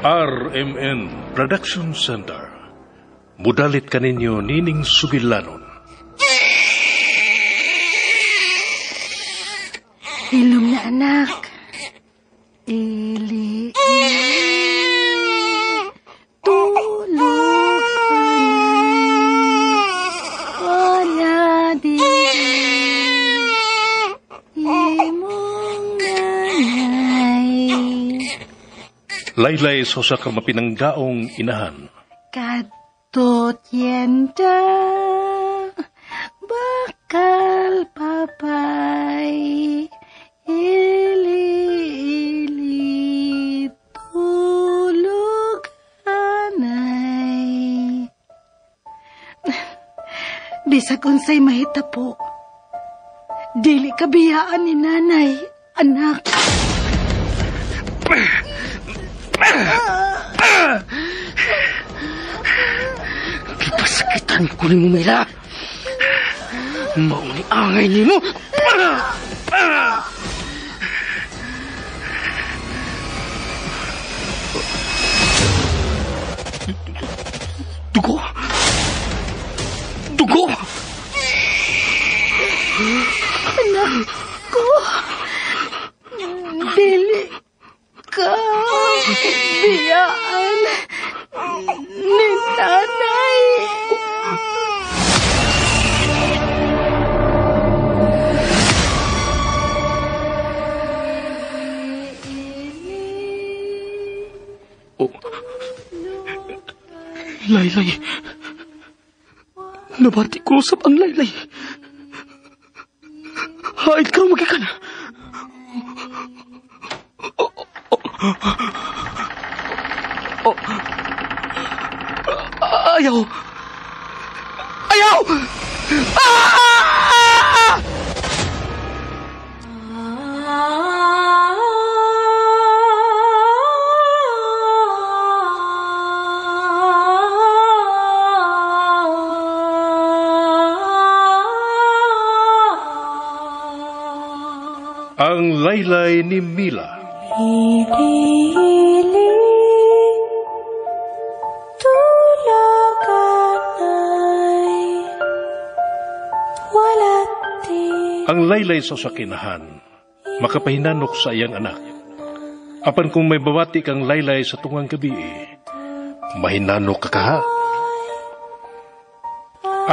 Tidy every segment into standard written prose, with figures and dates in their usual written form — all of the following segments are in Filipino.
RMN Production Center. Mudalit kaninyo Nining Sugilanon. Hilom na anak. Ili. Tulog ka na. Wala di. Imong nanay. Laylay sosa ka mapinanggaong inahan. Kadto tienda. Bakal papay. Ili, tulog anay. Bisag unsay mahita po. Dili kabiyaan ni nanay, anak. Kipasakitan ko ni mo, Mila. Mauni angay ni mo. Dugo! Dugo! Anak ko, dili ka biyaan ni nanay. Laylay. Nabati ko usap ang Laylay. Haid ka magikan. Ayaw. Ayaw! Ang laylay ni Mila. Ili, tulog anay. Walati. Ang laylay sa sakinahan, makapahinanok sa iyang anak. Apan kung may bawati kang laylay sa tungang gabi, mahinanok ka kaha.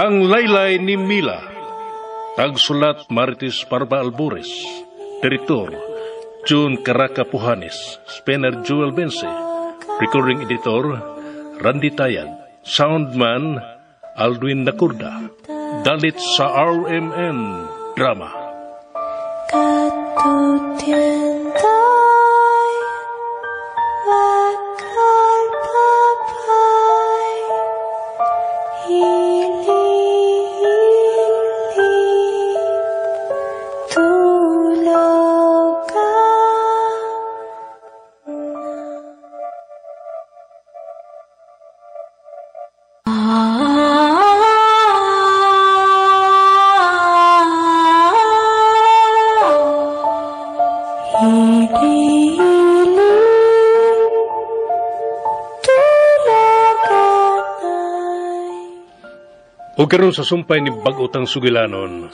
Ang laylay ni Mila. Tagsulat Marites Parba Albores. Direktor, June Caraca Pujanes, Spener Joel Bense, Recording Editor, Randy Tayag, Soundman, Aldwin Nakurda, Dalit sa RMN Drama. Katutientay, bakal papay, hili, tulog ka O karon sa sumpay ni Bagotang Sugilanon,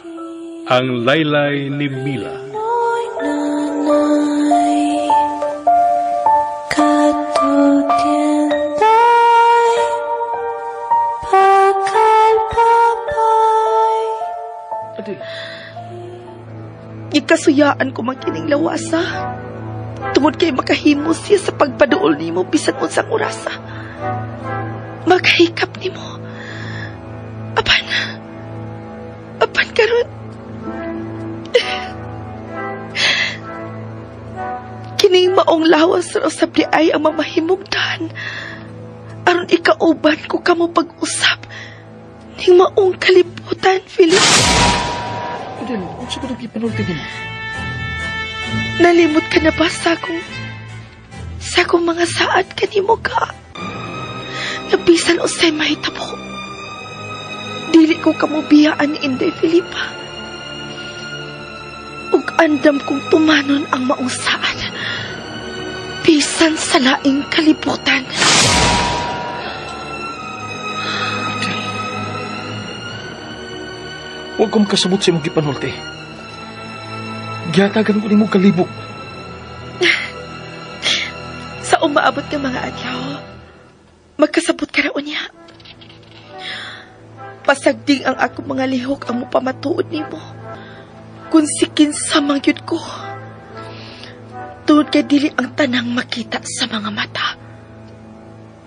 ang laylay ni Mila. nanay, katutientay, bakal papay. Ikasuyaan ko magkining lawasa. Tungod kay makahimo siya sa pagpaduol nimo bisan unsang orasa. Makahikap nimo. Apan karon. Kining maong lawas ra sa ay ang mamahimugdan. Aron ikauban ko kamo pag-usap ning maong kalibutan, Philip. Udin, kung sa kong ipanulti mo? Nalimot ka na ba sa akong mga saad kanimo ka? Nabisan usay mahitabo. Dili ko kamubiyaan ni Inday Filipa. Ug andam kong tumanon ang maong saad. Peace bisan sa laing kalibutan. Adel. Huwag kong kasabot sa imong gipanulti. Giyatagan ko ni mo kalibok. Sa umaabot ng mga adlaw, magkasabot ka raon niya. Pasagding ang akong mga lihok ang mupamatuod ni mo. Kung sikin sa mangyod ko. Tuod kay dili ang tanang makita sa mga mata.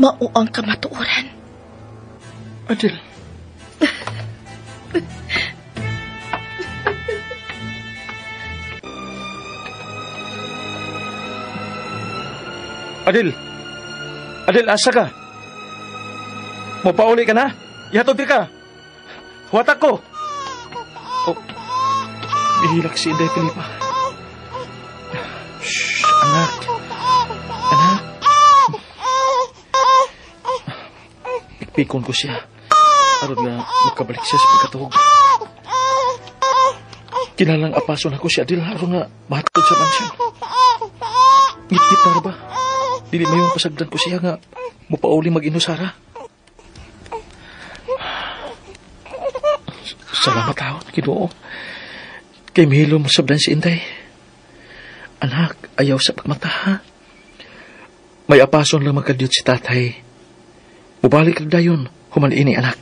Mao ang kamatuoran. Adel. Adel. Adel, asa ka? Mapauli ka na? Ihatod ka. Huwatak ko. Oh. Ihilak si Inday Filipa. Shh, anak. Anak. Pikpikon ko siya. Aron na makabalik siya sa pagkatuhog. Kinalang apason ako si Adel aron na mahatod sa mansyon. Ngit-ngit na ba? Dili mayong pasagdan ko siya nga mupauli mag-inusara. Salamat taon, Ginoo. Kay Milo masabdan si Inday. Anak, ayaw sa pagmata, ha? May apason lang magkadyot si tatay. Mubalik kag dayon, human ini anak.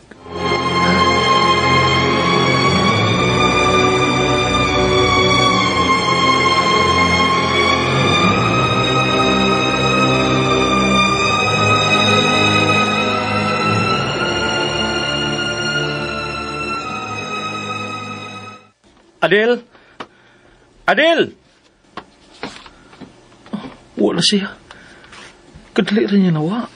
Adel! Adel! Oh, wala siya. Kadali rin niya nawa.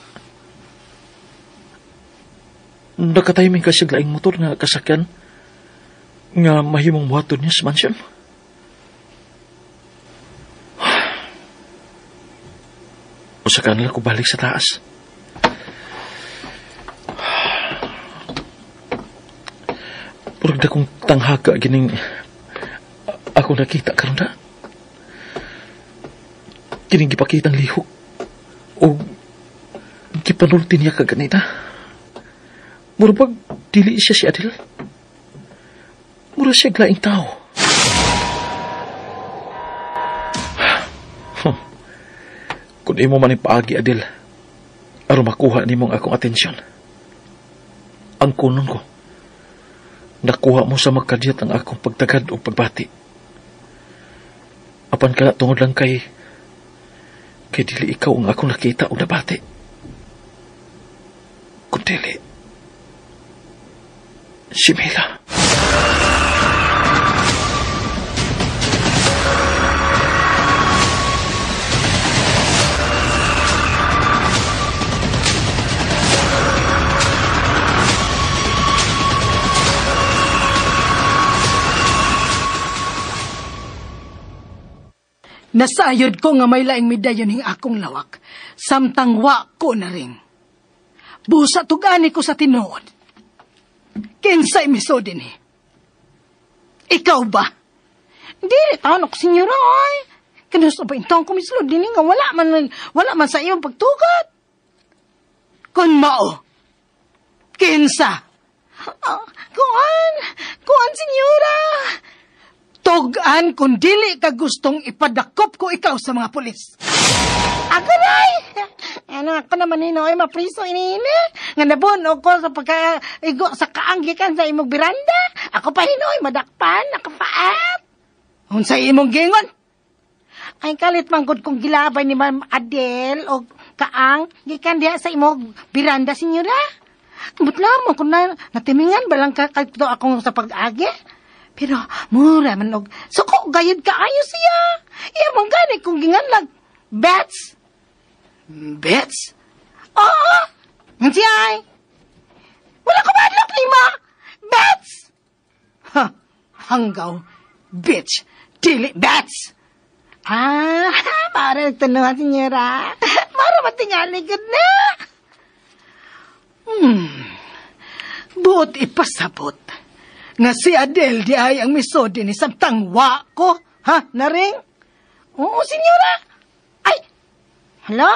Nakatiming kasi laing motor nga kasakyan nga mahimong buhaton niya sa mansyon. Usakan lang ko balik sa taas. Purag na kong tanghaga gining ako nakita karon na. Kining gipakitang lihok o gipanulti niya kaganina. Murag dili siya si Adel. Mura siya glaing tao. Kung imo man ipaagi, Adel, aron makuha nimong akong atensyon. Ang kunon ko, nakuha mo sa magkadyat ang akong pagtagad o pagbati. Apan ka na tungod lang kay dili ikaw ang akong nakita o nabati. Kung dili, si Mila. Nasayod ko nga may laing midayon hing akong lawak, samtang wa ko na rin. Busa tugani ko sa tinuod. Kinsay miso din eh. Ikaw ba? Dili tanok, senyora, ay. Kanusto pa intong kumislod din nga wala man sa iyong pagtugat. Kun mao, kinsa? Kuan, senyora. Tugan kung dili ka gustong ipadakop ko ikaw sa mga pulis. Agalay! Ano ako naman ay mapriso inina. Nga nabuno ko sa pagkaigo sa kaanggikan sa imong biranda. Ako pa hinoy madakpan, nakapaat. Unsa imong gingon? Ay kalit manggod kong gilabay ni Ma'am Adel o kaang gikan diha sa imong biranda, senyora. But lamang kung natimingan balang kakito akong sa pag-agi. Pero mura man og suko gayud kaayo siya. Iya mong gani kung ginganlag. Bets? Bets? Oo. Nga siya ay. Wala ko madlok lima. Bets? Ha, hanggaw. Bitch. Dili bets. Para nagtanuhan, senyora. Para matingali gud na. Buot ipasabot. Nga si Adel di ay ang misodi ni samtang wa ko. Ha, naring? Oo, senyora. Ay, Hala,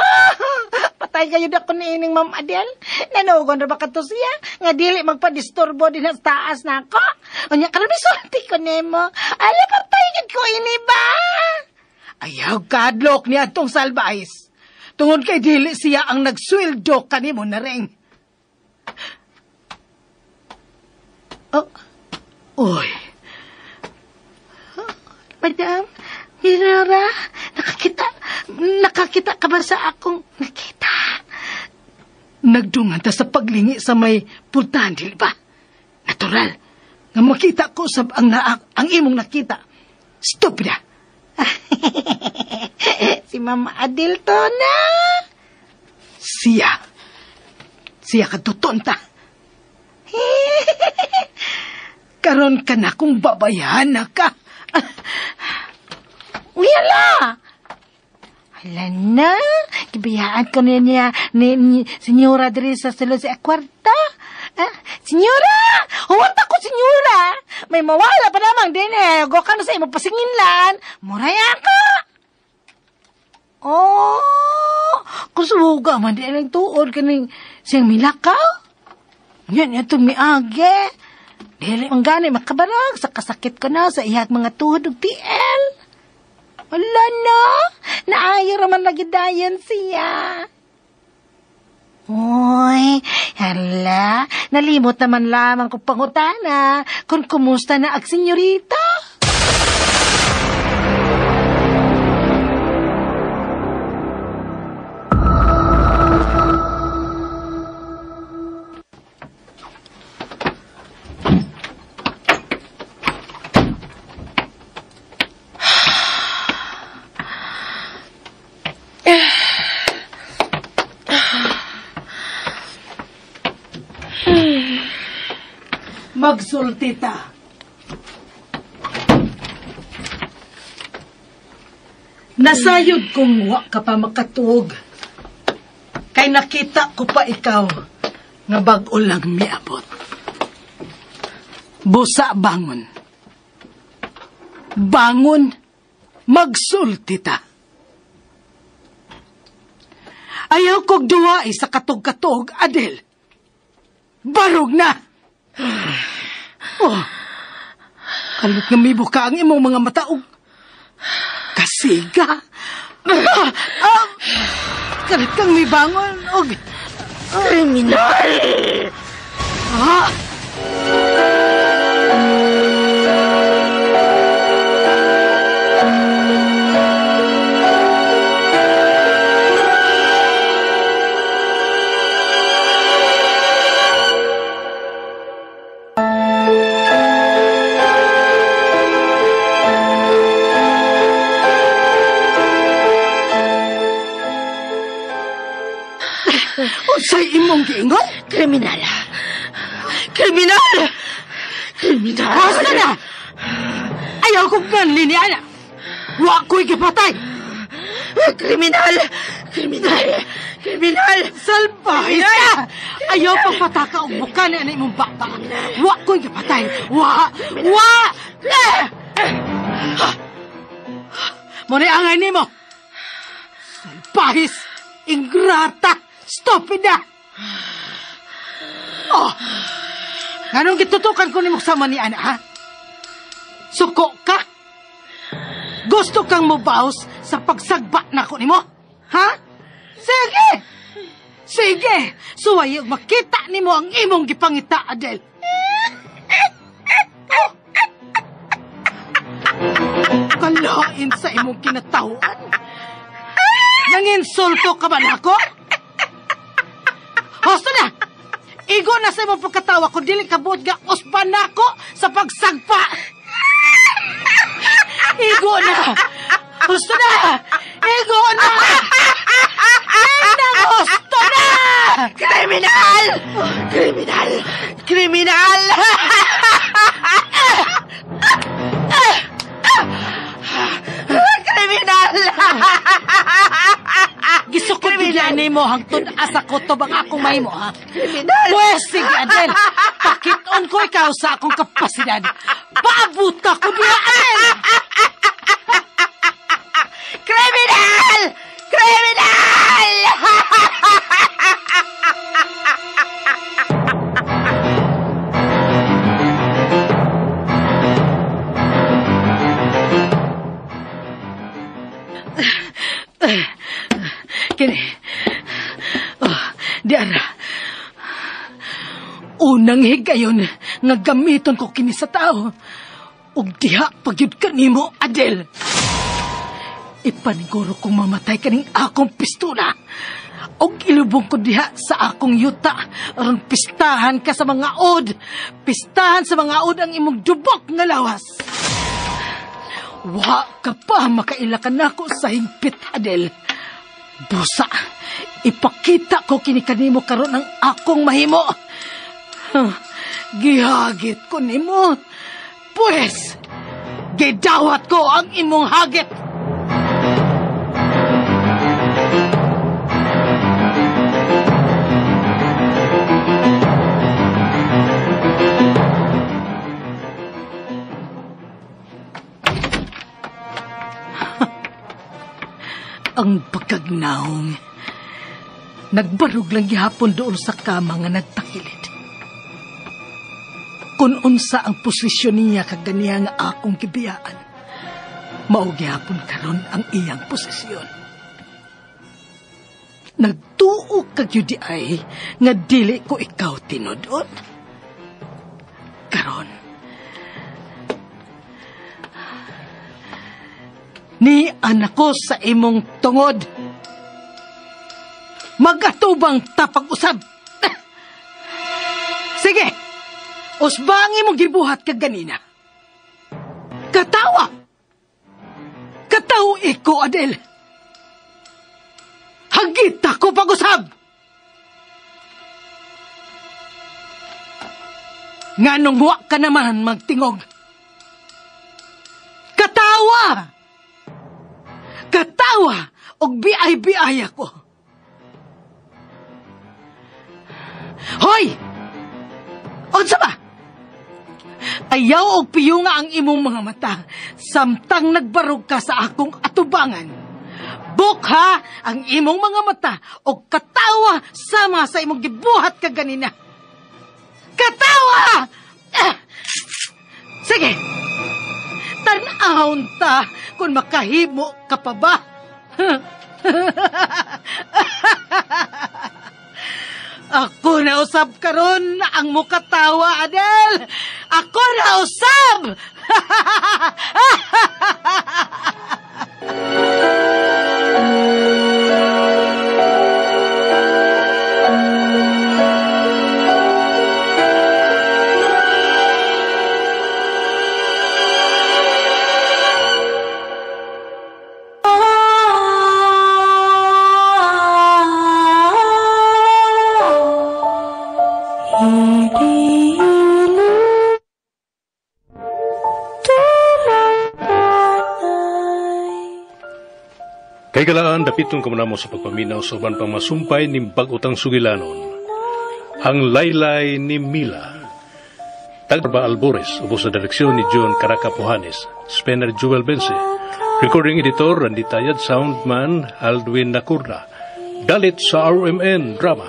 patay kayo na ko ni ining Ma'am Adel. Nanugon na ba ka to siya? Nga dili magpadisturbo din sa taas na ako. Unya ka na bisulti ko nemo. Ala, patay ko ini ba? Ayaw kadlok ni atong salbais. Tungod kay dili siya ang nagsweldo kanimo na ring. Oh. Oy. Madam, Hinara, nakakita ka ba sa akong nakita? Nagdungan ta sa paglingi sa may pultahan, di ba? Natural. Nga makita ko sa ang imong nakita. Stupida. Si Mama Adel to na. Siya ka tutonta. Karon ka na kung babayahan na ka. Uyala! Hala na, kibayaan ko niya ni Senyora diri sa sulod sa kwarta. Senyora! Huwanta ko, Senyora! May mawala pa namang din eh. Go ka na sa imong pasinginlan. Muraya ka! Oh! Kusuga man din ang tuod ka ng siyang milakaw. Yan itong miage. Dili ang gani makabarag sa kasakit ko na sa ihag mga tuhod ug TL. Wala na. Naayo raman lagi dayan siya. Uy, hala. Nalimot naman lamang kong pangutana kung kumusta na ang senyorita. Magsulti ta. Nasayod kong wa ka pa makatuog. Kay nakita ko pa ikaw nga bag-o lang miabot. Busa bangon. Bangon, magsulti ta. Ayaw kog duwa sa katog-katog, Adel. Barog na! Oh, kalot nga may buka ang imong mga mataog. Kasiga. Kalot kang may bangon. Kriminal! Unsay imong giingon? Kriminal! Kriminal! Kriminal! Basta na! Ayaw kong ganli ni Ana! Wa ko'y gipatay! Kriminal! Kriminal! Kriminal! Salbahe ka! Ayaw pagpataka og buka ni imong bata! Wa ko'y gipatay! Wa! Wa! Muna angay nimo! Salbahis! Ingrata! Stupida! Oh! Anong gitutukan ko ni mo sama ni Ana, ha? Suko ka? Gusto kang mubaos sa pagsagba na ko ni mo? Ha? Sige! Sige! Suway makita ni mo ang imong gipangita, Adel. Kalain sa imong kinatawhan. Nanginsulto ka ba na ako? Hosto na! Igo na sa imong pagkatawa kung dili kabot nga usban na ako sa pagsagpa! Igo na! Hosto na! Igo na! Hosto na! Kriminal! Kriminal! Kriminal! Kriminal! Gisukod bigyan mo hangtod asa ko to bang akong mahimo, ha? Kriminal! Pwes, sige, Adel. Pakiton ko ikaw sa akong kapasidad. Paabuta ko diya, Adel! Kriminal! Kriminal! Kini. Oh, diara. Unang higayon nga gamiton ko kini sa tao. Ug diha pagyud kanimo, Adel. Ipaniguro kong mamatay kaning akong pistola. Og ilubong ko diha sa akong yuta. Aron pistahan ka sa mga od. Pistahan sa mga od ang imong dubok nga lawas. Wa ka pa makailakan ako sa hingpit, Adel. Busa, ipakita ko kini kanimo karon ang akong mahimo. Gihagit ko nimo. Pues, gidawat ko ang imong hagit. Ang pagkagnaong. Nagbarog lang gihapon doon sa kama nga nagtakilid. Kung unsa ang posisyon niya kaganiya nga akong gibiyaan, mao gihapon karon ang iyang posisyon. Nagtuo kagyud di ay nga dili ko ikaw tinudon. Karon, ni anak ko sa imong tungod. Magatubang tapag-usab. Sige, usbang imong gibuhat ka ganina. Katawa! Kataw iko, Adel. Hagit ako pag-usab! Nganong wa ka naman magtingog. Katawa! Katawa og biay-biay ako. Hoy! Unsa ba? Ayaw og piyunga ang imong mga mata samtang nagbarog ka sa akong atubangan. Bukha ang imong mga mata og katawa sama sa imong gibuhat ka ganina. Katawa! Sige! Tan-ahon ta kung makahimo ka pa ba? Ako na usab karon ang mukatawa, Adel! Ako na usab! Kay kalaan, dapiton ka mo sa pagpaminaw sa uban pang masumpay ni Bag-utang Sugilanon. Ang Laylay ni Mila. Tagba Albores, ubos sa direksyon ni John Caraca Pujanes, Spener Joel Bense, recording editor Randy Tayad, soundman Aldwin Nacurda, dalit sa RMN Drama.